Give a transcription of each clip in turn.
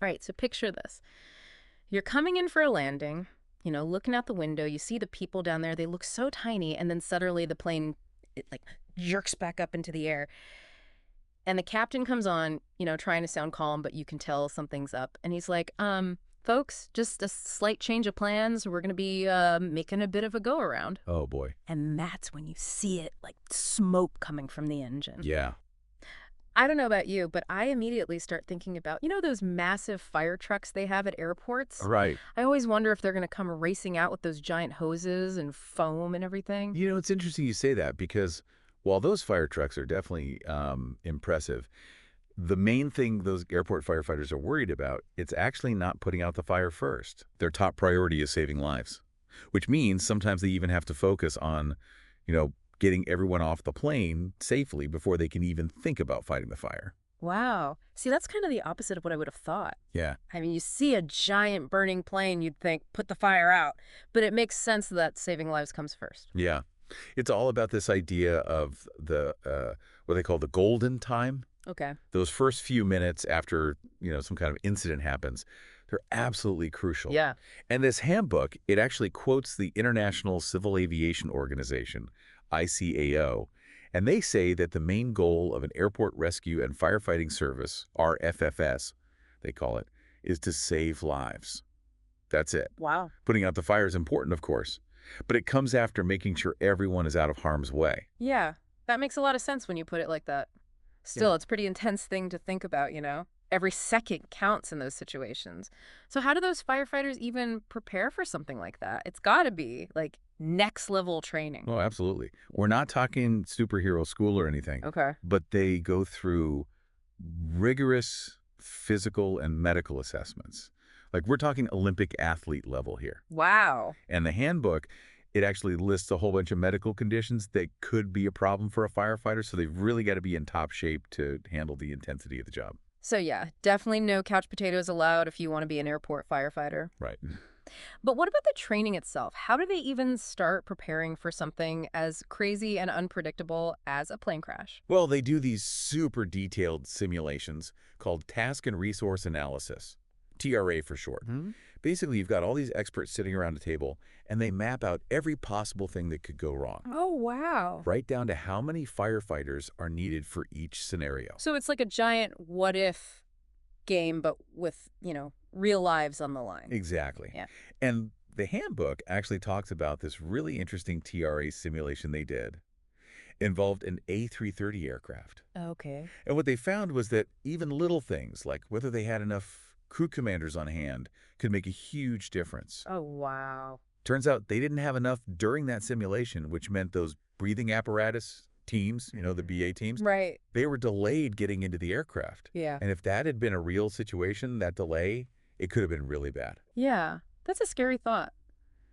All right, so picture this. You're coming in for a landing, looking out the window, you see the people down there, they look so tiny, and then suddenly the plane, it like jerks back up into the air. And the captain comes on, trying to sound calm, but you can tell something's up. And he's like, folks, just a slight change of plans. We're going to be making a bit of a go around. Oh, boy. And that's when you see it, like smoke coming from the engine. Yeah. I don't know about you, but I immediately start thinking about, those massive fire trucks they have at airports? Right. I always wonder if they're going to come racing out with those giant hoses and foam and everything. It's interesting you say that because while those fire trucks are definitely impressive, the main thing those airport firefighters are worried about, it's actually not putting out the fire first. Their top priority is saving lives, which means sometimes they even have to focus on, getting everyone off the plane safely before they can even think about fighting the fire. Wow. See, that's kind of the opposite of what I would have thought. Yeah. I mean, you see a giant burning plane, you'd think, put the fire out. But it makes sense that saving lives comes first. Yeah. It's all about this idea of the what they call the golden time. Okay. Those first few minutes after, some kind of incident happens, they're absolutely crucial. Yeah. And this handbook, it actually quotes the International Civil Aviation Organization, ICAO, and they say that the main goal of an airport rescue and firefighting service, RFFS, they call it, is to save lives. That's it. Wow. Putting out the fire is important, of course, but it comes after making sure everyone is out of harm's way. Yeah. That makes a lot of sense when you put it like that. Still, it's a pretty intense thing to think about. Every second counts in those situations. So how do those firefighters even prepare for something like that? It's got to be, like, next level training. Oh, absolutely. We're not talking superhero school or anything, Okay. but they go through rigorous physical and medical assessments. Like, we're talking Olympic athlete level here. Wow. And the handbook, it actually lists a whole bunch of medical conditions that could be a problem for a firefighter, so they've really got to be in top shape to handle the intensity of the job. So yeah, definitely no couch potatoes allowed if you want to be an airport firefighter. Right. But what about the training itself? How do they even start preparing for something as crazy and unpredictable as a plane crash? Well, they do these super detailed simulations called task and resource analysis, TRA for short. Basically, you've got all these experts sitting around a table, and they map out every possible thing that could go wrong, Oh, wow. right down to how many firefighters are needed for each scenario. So it's like a giant what if game, but with, real lives on the line. Exactly. Yeah. And the handbook actually talks about this really interesting TRA simulation they did. Involved an A330 aircraft. Okay. And what they found was that even little things, like whether they had enough crew commanders on hand, could make a huge difference. Oh, wow. Turns out they didn't have enough during that simulation, which meant those breathing apparatus teams, the BA teams, Right. they were delayed getting into the aircraft. Yeah. And if that had been a real situation, that delay, it could have been really bad. Yeah. That's a scary thought.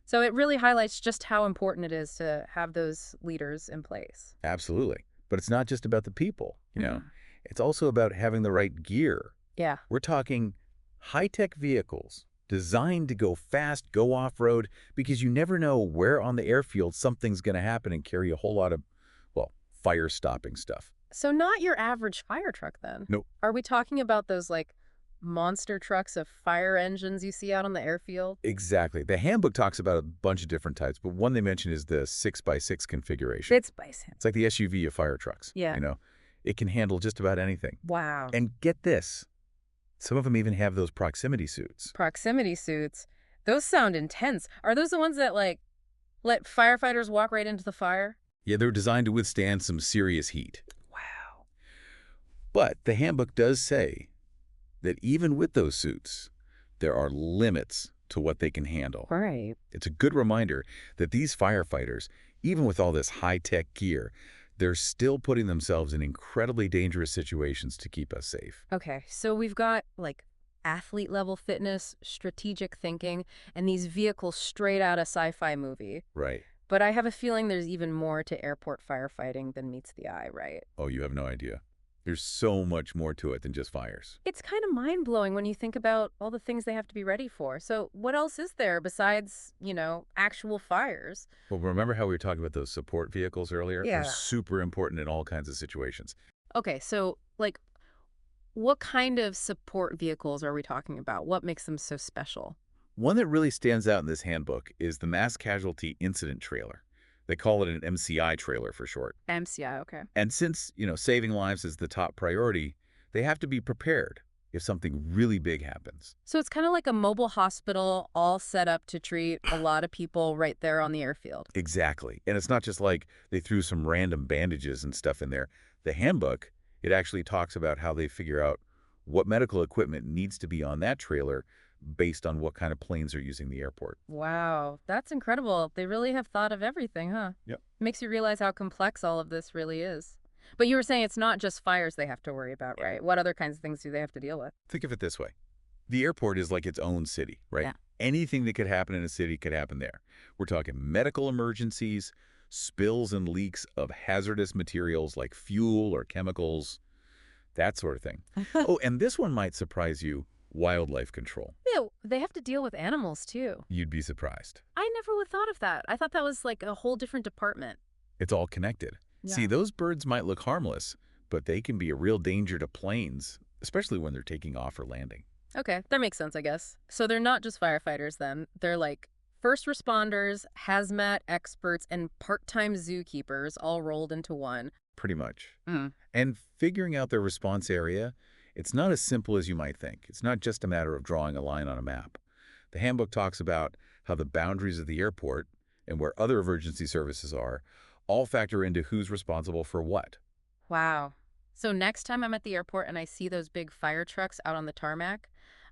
So it really highlights just how important it is to have those leaders in place. Absolutely. But it's not just about the people, Mhm. It's also about having the right gear. Yeah. We're talking high-tech vehicles designed to go fast, go off-road, because you never know where on the airfield something's going to happen and carry a whole lot of, well, fire-stopping stuff. So not your average fire truck then? Nope. Are we talking about those monster trucks of fire engines you see out on the airfield? Exactly. The handbook talks about a bunch of different types, but one they mention is the 6x6 configuration. It's bison. It's like the SUV of fire trucks. Yeah. It can handle just about anything. Wow. And get this, some of them even have those proximity suits. Proximity suits. Those sound intense. Are those the ones that let firefighters walk right into the fire? Yeah, they're designed to withstand some serious heat. Wow. But the handbook does say that even with those suits, there are limits to what they can handle. Right. It's a good reminder that these firefighters, even with all this high-tech gear, they're still putting themselves in incredibly dangerous situations to keep us safe. Okay, so we've got athlete level fitness, strategic thinking, and these vehicles straight out of sci-fi movie. Right. But I have a feeling there's even more to airport firefighting than meets the eye, right? Oh, you have no idea. There's so much more to it than just fires. It's kind of mind-blowing when you think about all the things they have to be ready for. So what else is there besides, actual fires? Well, remember how we were talking about those support vehicles earlier? Yeah. They're super important in all kinds of situations. Okay, so, What kind of support vehicles are we talking about? What makes them so special? One that really stands out in this handbook is the Mass Casualty Incident Trailer. They call it an MCI trailer for short. MCI, okay. And since, saving lives is the top priority, they have to be prepared if something really big happens. So it's kind of like a mobile hospital all set up to treat a lot of people right there on the airfield. Exactly. And it's not just like they threw some random bandages and stuff in there. The handbook, it actually talks about how they figure out what medical equipment needs to be on that trailer based on what kind of planes are using the airport. Wow, that's incredible. They really have thought of everything, huh? Yep. Makes you realize how complex all of this really is. But you were saying it's not just fires they have to worry about, right? What other kinds of things do they have to deal with? Think of it this way. The airport is like its own city, right? Yeah. Anything that could happen in a city could happen there. We're talking medical emergencies, spills and leaks of hazardous materials like fuel or chemicals, that sort of thing. Oh, and this one might surprise you, wildlife control. Yeah, they have to deal with animals too. You'd be surprised. I never would have thought of that. I thought that was like a whole different department. It's all connected. See, Yeah. those birds might look harmless, but they can be a real danger to planes, especially when they're taking off or landing. Okay, that makes sense, I guess. So they're not just firefighters then. They're like first responders, hazmat experts, and part-time zookeepers all rolled into one. Pretty much. Mm. And figuring out their response area, it's not as simple as you might think. It's not just a matter of drawing a line on a map. The handbook talks about how the boundaries of the airport and where other emergency services are all factor into who's responsible for what. Wow. So next time I'm at the airport and I see those big fire trucks out on the tarmac,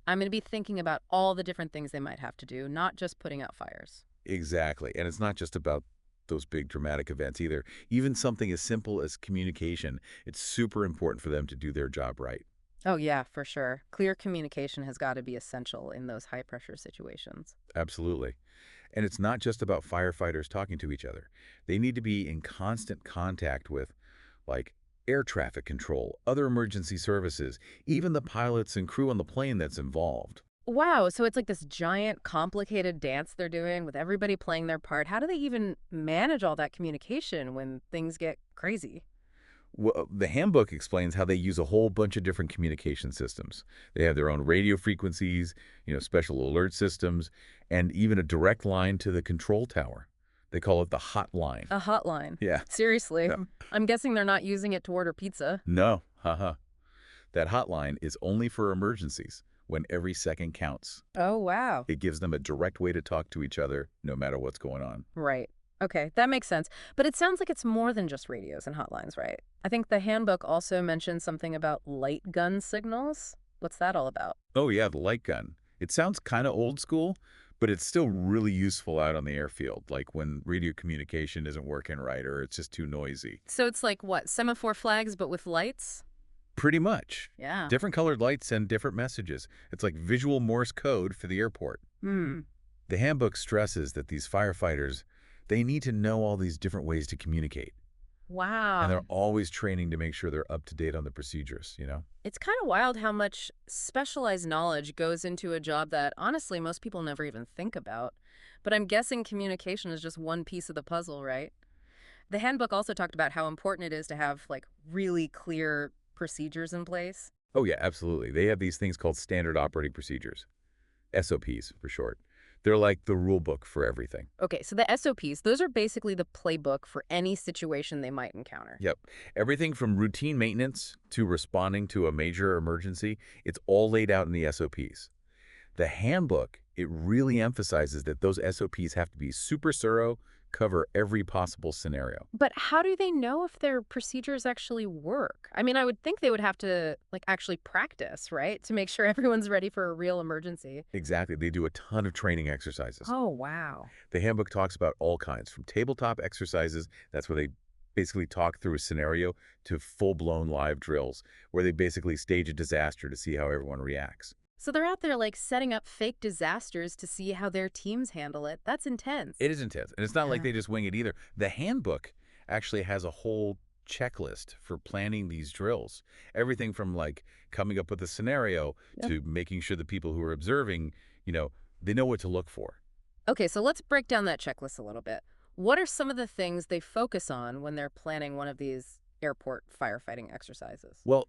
I'm going to be thinking about all the different things they might have to do, not just putting out fires. Exactly. And it's not just about those big dramatic events either. Even something as simple as communication, it's super important for them to do their job right. Oh, yeah, for sure. Clear communication has got to be essential in those high pressure situations. Absolutely. And it's not just about firefighters talking to each other. They need to be in constant contact with, like, air traffic control, other emergency services, even the pilots and crew on the plane that's involved. Wow, so it's like this giant, complicated dance they're doing with everybody playing their part. How do they even manage all that communication when things get crazy? Well, the handbook explains how they use a whole bunch of different communication systems. They have their own radio frequencies, special alert systems, and even a direct line to the control tower. They call it the hotline. A hotline. Yeah. Seriously. Yeah. I'm guessing they're not using it to order pizza. No, haha. That hotline is only for emergencies when every second counts. Oh, wow. It gives them a direct way to talk to each other no matter what's going on. Right. Okay, that makes sense. But it sounds like it's more than just radios and hotlines, right? I think the handbook also mentions something about light gun signals. What's that all about? Oh yeah, the light gun. It sounds kind of old school, but it's still really useful out on the airfield, like when radio communication isn't working right or it's just too noisy. So it's like what, semaphore flags but with lights? Pretty much. Yeah. Different colored lights send different messages. It's like visual Morse code for the airport. Hmm. The handbook stresses that these firefighters, they need to know all these different ways to communicate. And they're Wow. always training to make sure they're up to date on the procedures. It's kind of wild how much specialized knowledge goes into a job that honestly most people never even think about. But I'm guessing communication is just one piece of the puzzle, right? The handbook also talked about how important it is to have like really clear procedures in place. Oh yeah, absolutely. They have these things called standard operating procedures, SOPs for short. They're like the rule book for everything. Okay, so the SOPs, those are basically the playbook for any situation they might encounter. Yep. Everything from routine maintenance to responding to a major emergency, it's all laid out in the SOPs. The handbook, it really emphasizes that those SOPs have to be super thorough, cover every possible scenario. But how do they know if their procedures actually work? I mean, I would think they would have to like actually practice, right? To make sure everyone's ready for a real emergency. Exactly. They do a ton of training exercises. Oh, wow. The handbook talks about all kinds, from tabletop exercises, that's where they basically talk through a scenario, to full-blown live drills, where they basically stage a disaster to see how everyone reacts. So they're out there like setting up fake disasters to see how their teams handle it. That's intense. It is intense, and it's not like Yeah. they just wing it either. The handbook actually has a whole checklist for planning these drills. Everything from like coming up with a scenario Yeah. to making sure the people who are observing, they know what to look for. Okay, so let's break down that checklist a little bit. What are some of the things they focus on when they're planning one of these airport firefighting exercises? Well,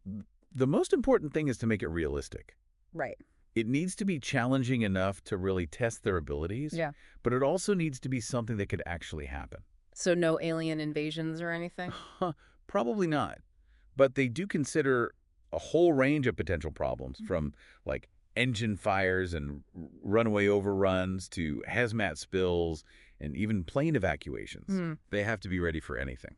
The most important thing is to make it realistic. Right. It needs to be challenging enough to really test their abilities, Yeah. but it also needs to be something that could actually happen. So no alien invasions or anything? Huh, probably not. But they do consider a whole range of potential problems from like engine fires and runaway overruns to hazmat spills and even plane evacuations. Hmm. They have to be ready for anything.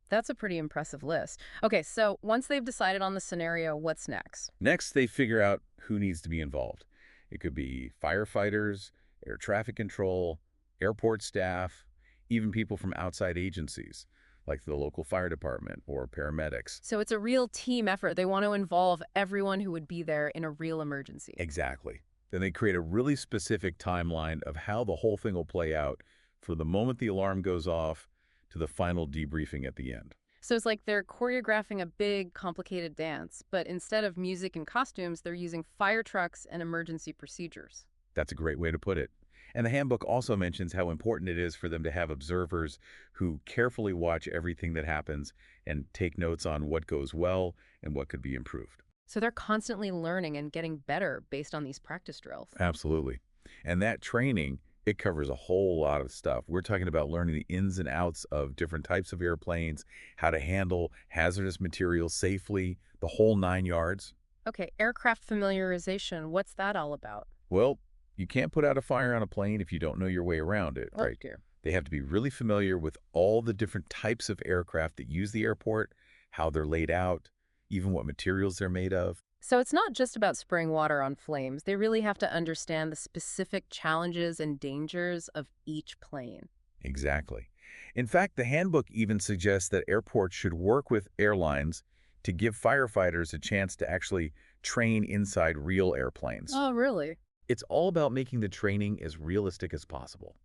That's a pretty impressive list. Okay, so once they've decided on the scenario, what's next? Next, they figure out who needs to be involved. It could be firefighters, air traffic control, airport staff, even people from outside agencies like the local fire department or paramedics. So it's a real team effort. They want to involve everyone who would be there in a real emergency. Exactly. Then they create a really specific timeline of how the whole thing will play out from the moment the alarm goes off to the final debriefing at the end. So it's like they're choreographing a big, complicated dance, but instead of music and costumes, they're using fire trucks and emergency procedures. That's a great way to put it. And the handbook also mentions how important it is for them to have observers who carefully watch everything that happens and take notes on what goes well and what could be improved. So they're constantly learning and getting better based on these practice drills. Absolutely. And that training, it covers a whole lot of stuff. We're talking about learning the ins and outs of different types of airplanes, how to handle hazardous materials safely, the whole 9 yards. Okay, aircraft familiarization, what's that all about? Well, you can't put out a fire on a plane if you don't know your way around it, Oh, right? dear. They have to be really familiar with all the different types of aircraft that use the airport, how they're laid out, even what materials they're made of. So it's not just about spraying water on flames. They really have to understand the specific challenges and dangers of each plane. Exactly. In fact, the handbook even suggests that airports should work with airlines to give firefighters a chance to actually train inside real airplanes. Oh, really? It's all about making the training as realistic as possible.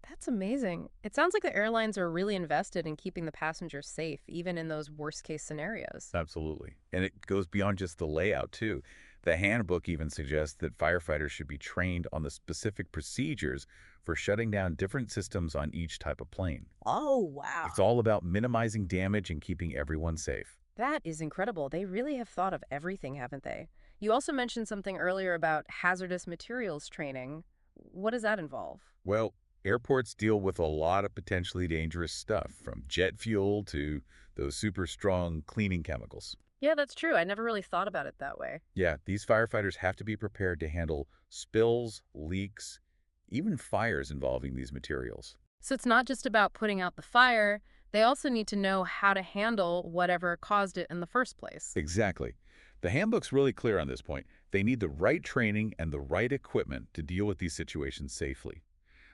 That's amazing. It sounds like the airlines are really invested in keeping the passengers safe, even in those worst-case scenarios. Absolutely. And it goes beyond just the layout, too. The handbook even suggests that firefighters should be trained on the specific procedures for shutting down different systems on each type of plane. Oh, wow. It's all about minimizing damage and keeping everyone safe. That is incredible. They really have thought of everything, haven't they? You also mentioned something earlier about hazardous materials training. What does that involve? Well, airports deal with a lot of potentially dangerous stuff, from jet fuel to those super strong cleaning chemicals. Yeah, that's true. I never really thought about it that way. Yeah, these firefighters have to be prepared to handle spills, leaks, even fires involving these materials. So it's not just about putting out the fire, they also need to know how to handle whatever caused it in the first place. Exactly. The handbook's really clear on this point. They need the right training and the right equipment to deal with these situations safely.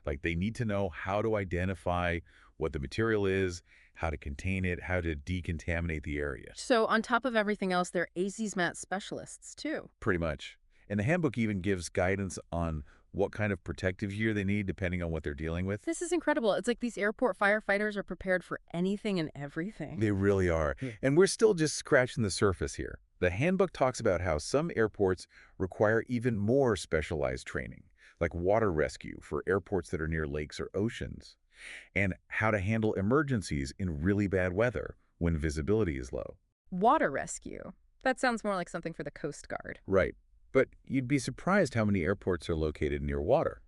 Like, they need to know how to identify what the material is, how to contain it, how to decontaminate the area. So on top of everything else, they're AZMAT specialists too. Pretty much. And the handbook even gives guidance on what kind of protective gear they need depending on what they're dealing with. This is incredible. It's like these airport firefighters are prepared for anything and everything. They really are. And we're still just scratching the surface here. The handbook talks about how some airports require even more specialized training, like water rescue for airports that are near lakes or oceans, and how to handle emergencies in really bad weather when visibility is low. Water rescue. That sounds more like something for the Coast Guard. Right. But you'd be surprised how many airports are located near water.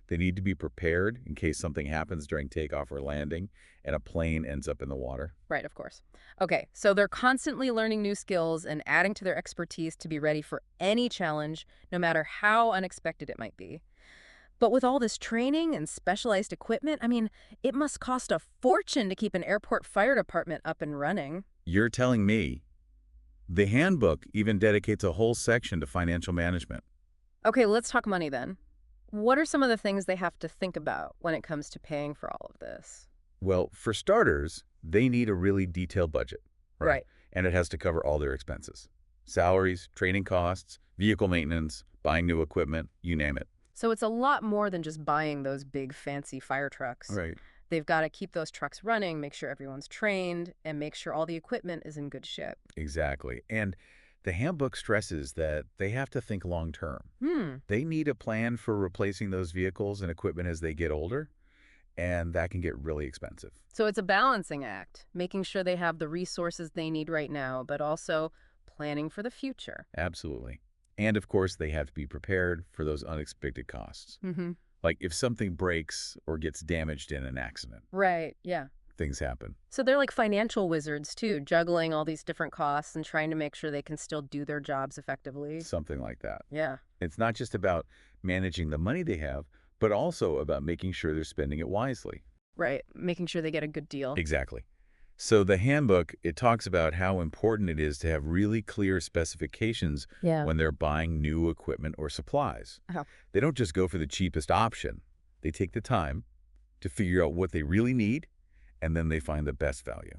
They need to be prepared in case something happens during takeoff or landing and a plane ends up in the water. Right, of course. Okay, so they're constantly learning new skills and adding to their expertise to be ready for any challenge, no matter how unexpected it might be. But with all this training and specialized equipment, I mean, it must cost a fortune to keep an airport fire department up and running. You're telling me. The handbook even dedicates a whole section to financial management. Okay, let's talk money then. What are some of the things they have to think about when it comes to paying for all of this? Well, for starters, they need a really detailed budget, right? Right. And it has to cover all their expenses. Salaries, training costs, vehicle maintenance, buying new equipment, you name it. So it's a lot more than just buying those big fancy fire trucks. Right. They've got to keep those trucks running, make sure everyone's trained, and make sure all the equipment is in good shape. Exactly. And the handbook stresses that they have to think long term. Hmm. They need a plan for replacing those vehicles and equipment as they get older, and that can get really expensive. So it's a balancing act, making sure they have the resources they need right now, but also planning for the future. Absolutely. And of course, they have to be prepared for those unexpected costs. Mm-hmm. Like if something breaks or gets damaged in an accident, Right, yeah. things happen. So they're like financial wizards too, juggling all these different costs and trying to make sure they can still do their jobs effectively. Something like that. Yeah, It's not just about managing the money they have, but also about making sure they're spending it wisely. right. Making sure they get a good deal. Exactly. So the handbook, it talks about how important it is to have really clear specifications Yeah. when they're buying new equipment or supplies. Oh. They don't just go for the cheapest option. They take the time to figure out what they really need, and then they find the best value.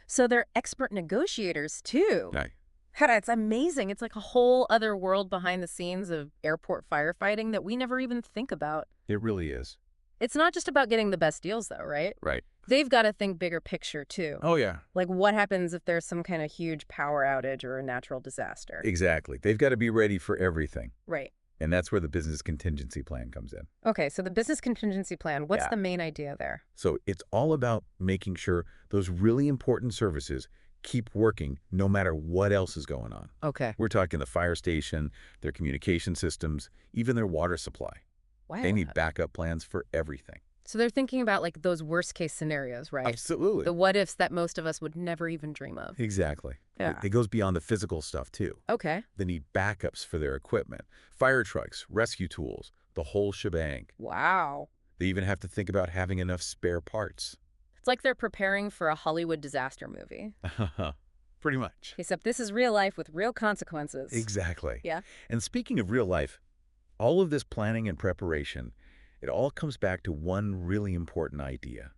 So they're expert negotiators too. Right. Hera, it's amazing. It's like a whole other world behind the scenes of airport firefighting that we never even think about. It really is. It's not just about getting the best deals, though, right? Right. They've got to think bigger picture, too. Oh, yeah. Like, what happens if there's some kind of huge power outage or a natural disaster? Exactly. They've got to be ready for everything. Right. And that's where the business contingency plan comes in. Okay, so the business contingency plan, what's Yeah. the main idea there? So it's all about making sure those really important services keep working no matter what else is going on. Okay. We're talking the fire station, their communication systems, even their water supply. Wow. They need backup plans for everything. So they're thinking about, like, those worst-case scenarios, right? Absolutely. The what-ifs that most of us would never even dream of. Exactly. Yeah. It goes beyond the physical stuff, too. Okay. They need backups for their equipment, fire trucks, rescue tools, the whole shebang. Wow. They even have to think about having enough spare parts. It's like they're preparing for a Hollywood disaster movie. Pretty much. Except this is real life with real consequences. Exactly. Yeah. And speaking of real life, all of this planning and preparation, it all comes back to one really important idea: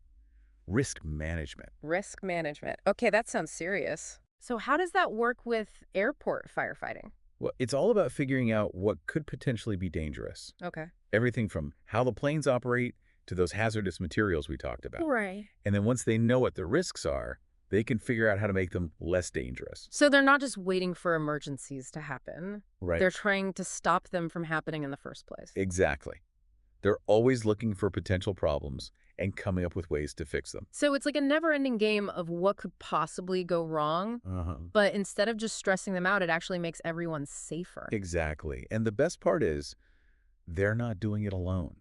risk management. Risk management. Okay, that sounds serious. So how does that work with airport firefighting? Well, it's all about figuring out what could potentially be dangerous. Okay. Everything from how the planes operate to those hazardous materials we talked about. Right. And then once they know what the risks are, they can figure out how to make them less dangerous. So they're not just waiting for emergencies to happen. Right. They're trying to stop them from happening in the first place. Exactly. They're always looking for potential problems and coming up with ways to fix them. So it's like a never-ending game of what could possibly go wrong, but instead of just stressing them out, it actually makes everyone safer. Exactly. And the best part is they're not doing it alone.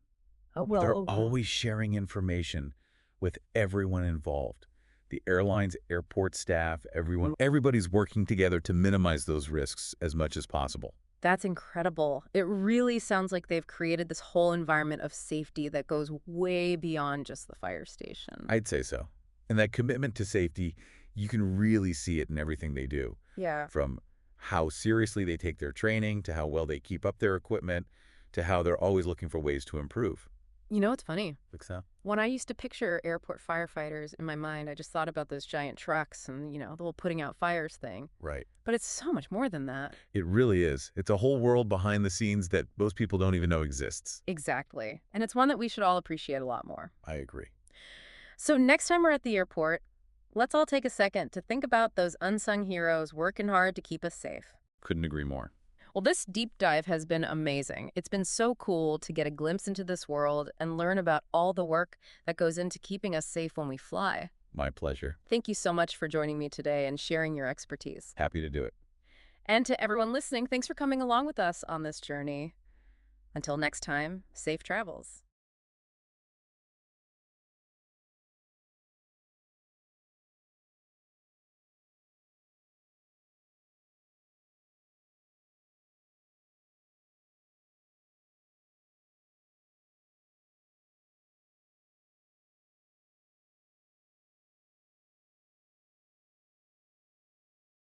They're always sharing information with everyone involved. The airlines, airport staff, everybody's working together to minimize those risks as much as possible. That's incredible. It really sounds like they've created this whole environment of safety that goes way beyond just the fire station. I'd say so. And that commitment to safety, you can really see it in everything they do. Yeah. From how seriously they take their training, to how well they keep up their equipment, to how they're always looking for ways to improve. You know, it's funny. Like so? When I used to picture airport firefighters in my mind, I just thought about those giant trucks and, the whole putting out fires thing. Right. But it's so much more than that. It really is. It's a whole world behind the scenes that most people don't even know exists. Exactly. And it's one that we should all appreciate a lot more. I agree. So next time we're at the airport, let's all take a second to think about those unsung heroes working hard to keep us safe. Couldn't agree more. Well, this deep dive has been amazing. It's been so cool to get a glimpse into this world and learn about all the work that goes into keeping us safe when we fly. My pleasure. Thank you so much for joining me today and sharing your expertise. Happy to do it. And to everyone listening, thanks for coming along with us on this journey. Until next time, safe travels.